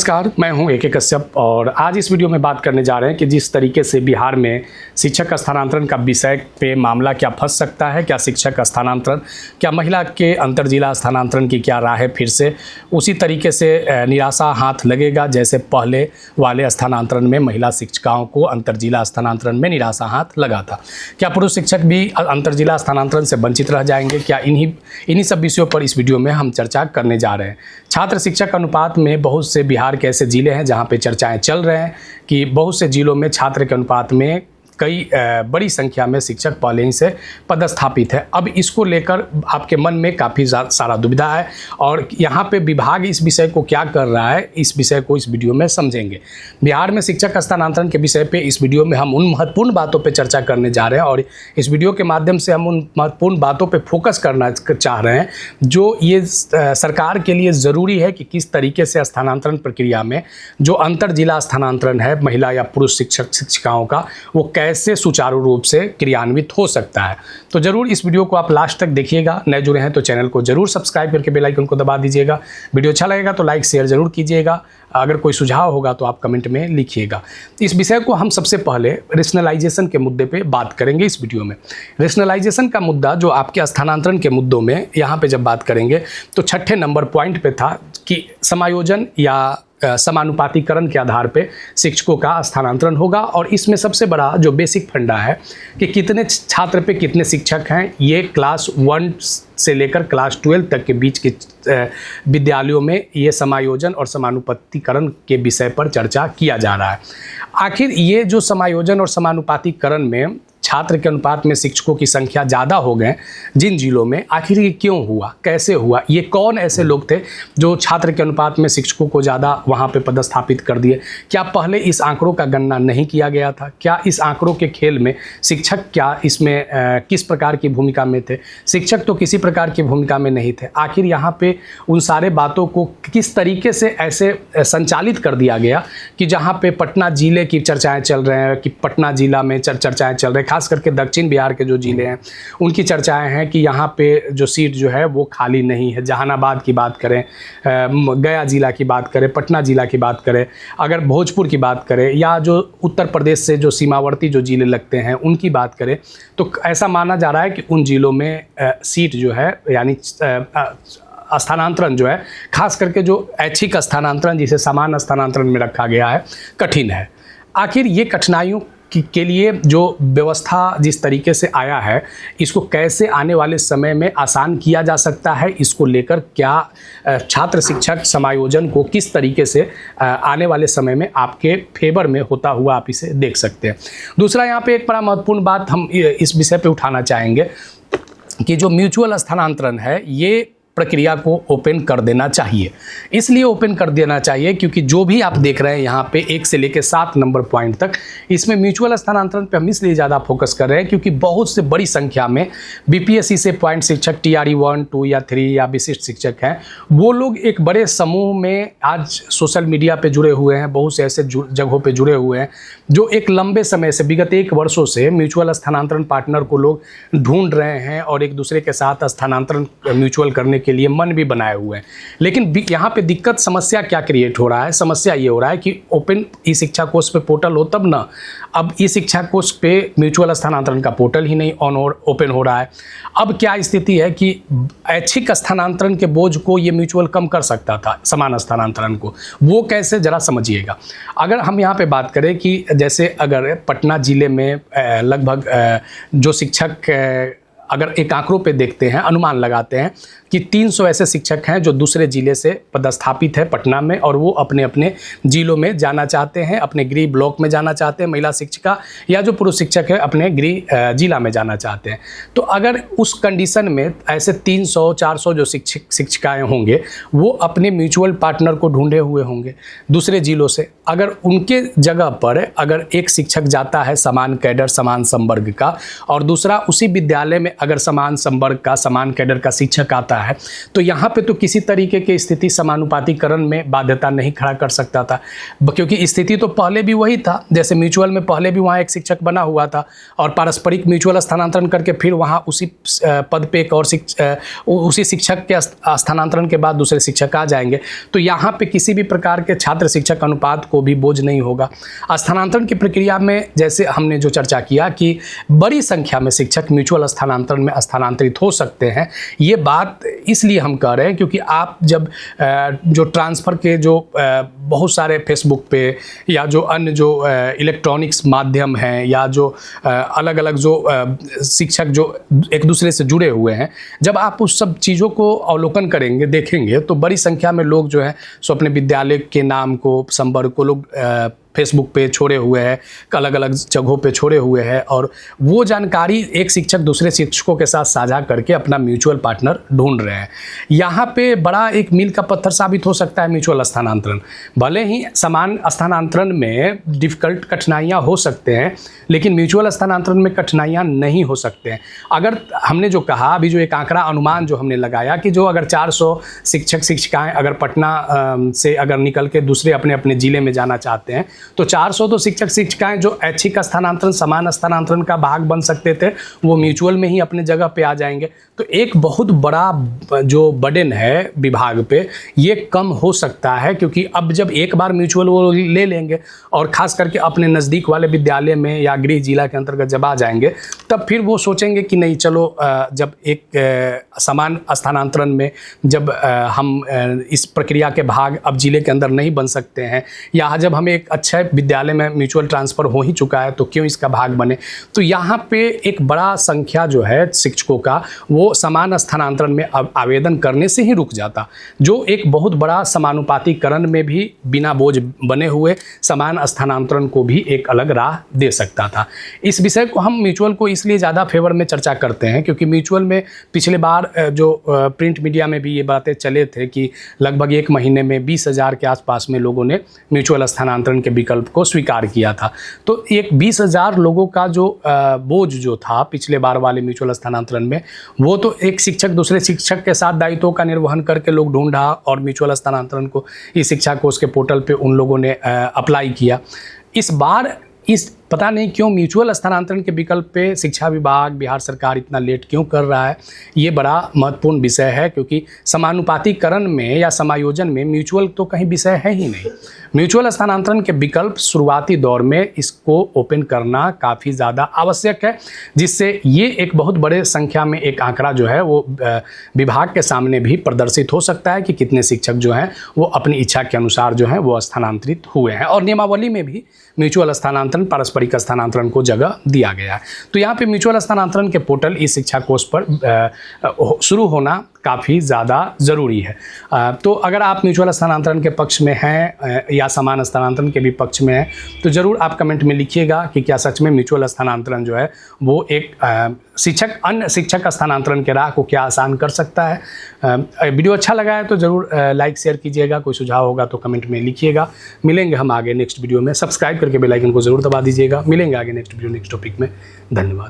नमस्कार, मैं हूं AK कश्यप और आज इस वीडियो में बात करने जा रहे हैं कि जिस तरीके से बिहार में शिक्षक स्थानांतरण का विषय पे मामला क्या फंस सकता है, क्या शिक्षक स्थानांतरण, क्या महिला के अंतर जिला स्थानांतरण की क्या राह है, फिर से उसी तरीके से निराशा हाथ लगेगा जैसे पहले वाले स्थानांतरण में महिला शिक्षिकाओं को अंतर जिला स्थानांतरण में निराशा हाथ लगा था। क्या पुरुष शिक्षक भी अंतर जिला स्थानांतरण से वंचित रह जाएंगे? क्या इन्हीं सब विषयों पर इस वीडियो में हम चर्चा करने जा रहे हैं। छात्र शिक्षक अनुपात में बहुत से बिहार के ऐसे जिले हैं जहां पे चर्चाएं चल रहे हैं कि बहुत से जिलों में छात्र के अनुपात में कई बड़ी संख्या में शिक्षक पहले ही से पदस्थापित है। अब इसको लेकर आपके मन में काफ़ी सारा दुविधा है और यहाँ पे विभाग इस विषय को क्या कर रहा है, इस विषय को इस वीडियो में समझेंगे। बिहार में शिक्षक स्थानांतरण के विषय पे इस वीडियो में हम उन महत्वपूर्ण बातों पे चर्चा करने जा रहे हैं और इस वीडियो के माध्यम से हम उन महत्वपूर्ण बातों पे फोकस करना चाह रहे हैं जो ये सरकार के लिए ज़रूरी है कि किस तरीके से स्थानांतरण प्रक्रिया में जो अंतर जिला स्थानांतरण है महिला या पुरुष शिक्षक शिक्षिकाओं का, वो कैसे सुचारू रूप से क्रियान्वित हो सकता है। तो जरूर इस वीडियो को आप लास्ट तक देखिएगा। नए जुड़े हैं तो चैनल को जरूर सब्सक्राइब करके बेल आइकन को दबा दीजिएगा। वीडियो अच्छा लगेगा तो लाइक शेयर जरूर कीजिएगा। अगर कोई सुझाव होगा तो आप कमेंट में लिखिएगा। इस विषय को हम सबसे पहले रेशनलाइजेशन के मुद्दे पे बात करेंगे इस वीडियो में। रेशनलाइजेशन का मुद्दा जो आपके स्थानांतरण के मुद्दों में यहाँ पे जब बात करेंगे तो 6ठे नंबर पॉइंट पे था कि समायोजन या समानुपातिकरण के आधार पे शिक्षकों का स्थानांतरण होगा और इसमें सबसे बड़ा जो बेसिक फंडा है कि कितने छात्र पे कितने शिक्षक हैं, ये क्लास 1 से लेकर क्लास 12 तक के बीच के विद्यालयों में ये समायोजन और समानुपातिकरण के विषय पर चर्चा किया जा रहा है। आखिर ये जो समायोजन और समानुपातिकरण में छात्र के अनुपात में शिक्षकों की संख्या ज़्यादा हो गए जिन जिलों में, आखिर ये क्यों हुआ, कैसे हुआ, ये कौन ऐसे लोग थे जो छात्र के अनुपात में शिक्षकों को ज़्यादा वहाँ पे पदस्थापित कर दिए? क्या पहले इस आंकड़ों का गणना नहीं किया गया था? क्या इस आंकड़ों के खेल में शिक्षक क्या इसमें किस प्रकार की भूमिका में थे? शिक्षक तो किसी प्रकार की भूमिका में नहीं थे। आखिर यहाँ पे उन सारे बातों को किस तरीके से ऐसे संचालित कर दिया गया कि जहाँ पे पटना जिले की चर्चाएँ चल रहे हैं कि पटना जिला में चर्चाएँ चल रही, खास करके दक्षिण बिहार के जो जिले हैं उनकी चर्चाएं हैं कि यहाँ पे जो सीट जो है वो खाली नहीं है। जहानाबाद की बात करें, गया जिला की बात करें, पटना जिला की बात करें, अगर भोजपुर की बात करें या जो उत्तर प्रदेश से जो सीमावर्ती जो जिले लगते हैं उनकी बात करें तो ऐसा माना जा रहा है कि उन जिलों में सीट जो है यानी स्थानांतरण जो है, खास करके जो ऐच्छिक स्थानांतरण जिसे समान स्थानांतरण में रखा गया है, कठिन है। आखिर ये कठिनाइयों के लिए जो व्यवस्था जिस तरीके से आया है इसको कैसे आने वाले समय में आसान किया जा सकता है, इसको लेकर क्या छात्र शिक्षक समायोजन को किस तरीके से आने वाले समय में आपके फेवर में होता हुआ आप इसे देख सकते हैं। दूसरा यहाँ पे एक बड़ा महत्वपूर्ण बात हम इस विषय पे उठाना चाहेंगे कि जो म्यूचुअल स्थानांतरण है ये प्रक्रिया को ओपन कर देना चाहिए। इसलिए ओपन कर देना चाहिए क्योंकि जो भी आप देख रहे हैं यहाँ पे 1 से लेकर 7 नंबर पॉइंट तक, इसमें म्यूचुअल स्थानांतरण पे हम इसलिए ज़्यादा फोकस कर रहे हैं क्योंकि बहुत से बड़ी संख्या में बीपीएससी से पॉइंट शिक्षक TRE 1, 2 या 3 या विशिष्ट शिक्षक हैं, वो लोग एक बड़े समूह में आज सोशल मीडिया पे जुड़े हुए हैं, बहुत से ऐसे जगहों पर जुड़े हुए हैं जो एक लंबे समय से विगत 1 वर्षों से म्यूचुअल स्थानांतरण पार्टनर को लोग ढूंढ रहे हैं और एक दूसरे के साथ स्थानांतरण म्यूचुअल करने के लिए मन भी बनाए हुए हैं। लेकिन यहाँ पे दिक्कत समस्या क्या क्रिएट हो रहा है? समस्या ये हो रहा है कि ओपन ई शिक्षा कोष पे पोर्टल हो तब ना, अब ई शिक्षा कोष पे म्यूचुअल स्थानांतरण का पोर्टल ही नहीं ओपन हो रहा है। अब क्या स्थिति है कि ऐच्छिक स्थानांतरण के बोझ को ये म्यूचुअल कम कर सकता था समान स्थानांतरण को, वो कैसे जरा समझिएगा। अगर हम यहाँ पे बात करें कि जैसे अगर पटना जिले में लगभग जो शिक्षक अगर एक आंकड़ों पे देखते हैं, अनुमान लगाते हैं कि 300 ऐसे शिक्षक हैं जो दूसरे ज़िले से पदस्थापित है पटना में और वो अपने अपने ज़िलों में जाना चाहते हैं, अपने गृह ब्लॉक में जाना चाहते हैं, महिला शिक्षिका या जो पुरुष शिक्षक है अपने गृह जिला में जाना चाहते हैं। तो अगर उस कंडीशन में ऐसे 300-400 जो शिक्षिकाएँ होंगे वो अपने म्यूचुअल पार्टनर को ढूंढे हुए होंगे दूसरे ज़िलों से। अगर उनके जगह पर अगर एक शिक्षक जाता है समान कैडर समान संवर्ग का और दूसरा उसी विद्यालय में अगर समान संवर्ग का समान कैडर का शिक्षक आता है। तो यहाँ पे तो किसी तरीके की स्थिति समानुपातिकरण में बाध्यता नहीं खड़ा कर सकता था, क्योंकि स्थिति तो पहले भी वही था। जैसे म्यूचुअल में पहले भी वहाँ एक शिक्षक बना हुआ था और पारस्परिक म्यूचुअल स्थानांतरण करके फिर वहाँ उसी पद पे एक और उसी शिक्षक के स्थानांतरण के बाद दूसरे शिक्षक आ जाएंगे। तो यहाँ पे किसी भी प्रकार के छात्र शिक्षक अनुपात को भी बोझ नहीं होगा। स्थानांतरण की प्रक्रिया में जैसे हमने जो चर्चा किया कि बड़ी संख्या में शिक्षक म्यूचुअल स्थानांतरण में स्थानांतरित हो सकते हैं, ये बात इसलिए हम कह रहे हैं क्योंकि आप जब जो ट्रांसफ़र के जो बहुत सारे फेसबुक पे या जो अन्य जो इलेक्ट्रॉनिक्स माध्यम हैं या जो अलग अलग जो शिक्षक जो एक दूसरे से जुड़े हुए हैं, जब आप उस सब चीज़ों को अवलोकन करेंगे, देखेंगे, तो बड़ी संख्या में लोग जो है सो अपने विद्यालय के नाम को, संपर्क को लोग फेसबुक पे छोड़े हुए हैं, अलग अलग जगहों पे छोड़े हुए हैं और वो जानकारी एक शिक्षक दूसरे शिक्षकों के साथ साझा करके अपना म्यूचुअल पार्टनर ढूंढ रहे हैं। यहाँ पे बड़ा एक मील का पत्थर साबित हो सकता है म्यूचुअल स्थानांतरण। भले ही समान स्थानांतरण में डिफ़िकल्ट कठिनाइयाँ हो सकते हैं, लेकिन म्यूचुअल स्थानांतरण में कठिनाइयाँ नहीं हो सकते हैं। अगर हमने जो कहा अभी, जो एक आंकड़ा अनुमान जो हमने लगाया कि जो अगर 400 शिक्षक शिक्षिकाएँ अगर पटना से अगर निकल के दूसरे अपने अपने ज़िले में जाना चाहते हैं, तो 400 तो शिक्षक शिक्षिकाएं जो ऐच्छिक स्थानांतरण, समान स्थानांतरण का भाग बन सकते थे, वो म्यूचुअल में ही अपने जगह पे आ जाएंगे। तो एक बहुत बड़ा जो बर्डन है विभाग पे, ये कम हो सकता है, क्योंकि अब जब एक बार म्यूचुअल वो ले लेंगे और ख़ास करके अपने नज़दीक वाले विद्यालय में या गृह जिला के अंतर्गत जब आ जाएंगे, तब फिर वो सोचेंगे कि नहीं, चलो जब एक समान स्थानांतरण में जब हम इस प्रक्रिया के भाग अब जिले के अंदर नहीं बन सकते हैं, या जब हमें एक अच्छा विद्यालय में म्यूचुअल ट्रांसफ़र हो ही चुका है, तो क्यों इसका भाग बने। तो यहाँ पे एक बड़ा संख्या जो है शिक्षकों का, वो समान स्थानांतरण में अब आवेदन करने से ही रुक जाता, जो एक बहुत बड़ा समानुपातिकरण में भी बिना बोझ बने हुए समान स्थानांतरण को भी एक अलग राह दे सकता था। इस विषय को हम म्यूचुअल को इसलिए ज़्यादा फेवर में चर्चा करते हैं क्योंकि म्यूचुअल में पिछले बार जो प्रिंट मीडिया में भी ये बातें चले थे कि लगभग 1 महीने में 20,000 के आसपास में लोगों ने म्यूचुअल स्थानांतरण के विकल्प को स्वीकार किया था। तो एक 20,000 लोगों का जो बोझ जो था पिछले बार वाले म्यूचुअल स्थानांतरण में, वो तो एक शिक्षक दूसरे शिक्षक के साथ दायित्वों का निर्वहन करके लोग ढूंढा और म्यूचुअल स्थानांतरण को इस शिक्षा कोष के पोर्टल पे उन लोगों ने अप्लाई किया। इस बार पता नहीं क्यों म्यूचुअल स्थानांतरण के विकल्प पे शिक्षा विभाग, बिहार सरकार इतना लेट क्यों कर रहा है, ये बड़ा महत्वपूर्ण विषय है, क्योंकि समानुपातिकरण में या समायोजन में म्यूचुअल तो कहीं विषय है ही नहीं। म्यूचुअल स्थानांतरण के विकल्प शुरुआती दौर में इसको ओपन करना काफ़ी ज़्यादा आवश्यक है, जिससे ये एक बहुत बड़े संख्या में एक आंकड़ा जो है वो विभाग के सामने भी प्रदर्शित हो सकता है कि कितने शिक्षक जो हैं वो अपनी इच्छा के अनुसार जो हैं वो स्थानांतरित हुए हैं। और नियमावली में भी म्यूचुअल स्थानांतरण, पारस्परिक स्थानांतरण को जगह दिया गया है। तो यहाँ पे म्यूचुअल स्थानांतरण के पोर्टल इस शिक्षा कोष पर शुरू होना काफ़ी ज़्यादा ज़रूरी है। तो अगर आप म्यूचुअल स्थानांतरण के पक्ष में हैं या समान स्थानांतरण के भी पक्ष में हैं, तो ज़रूर आप कमेंट में लिखिएगा कि क्या सच में म्यूचुअल स्थानांतरण जो है वो एक शिक्षक अन्य शिक्षक स्थानांतरण के राह को क्या आसान कर सकता है। वीडियो अच्छा लगा है तो ज़रूर लाइक शेयर कीजिएगा, कोई सुझाव होगा तो कमेंट में लिखिएगा। मिलेंगे हम आगे नेक्स्ट वीडियो में, सब्सक्राइब करके बेल आइकन को ज़रूर दबा दीजिएगा। मिलेंगे आगे नेक्स्ट वीडियो नेक्स्ट टॉपिक में। धन्यवाद।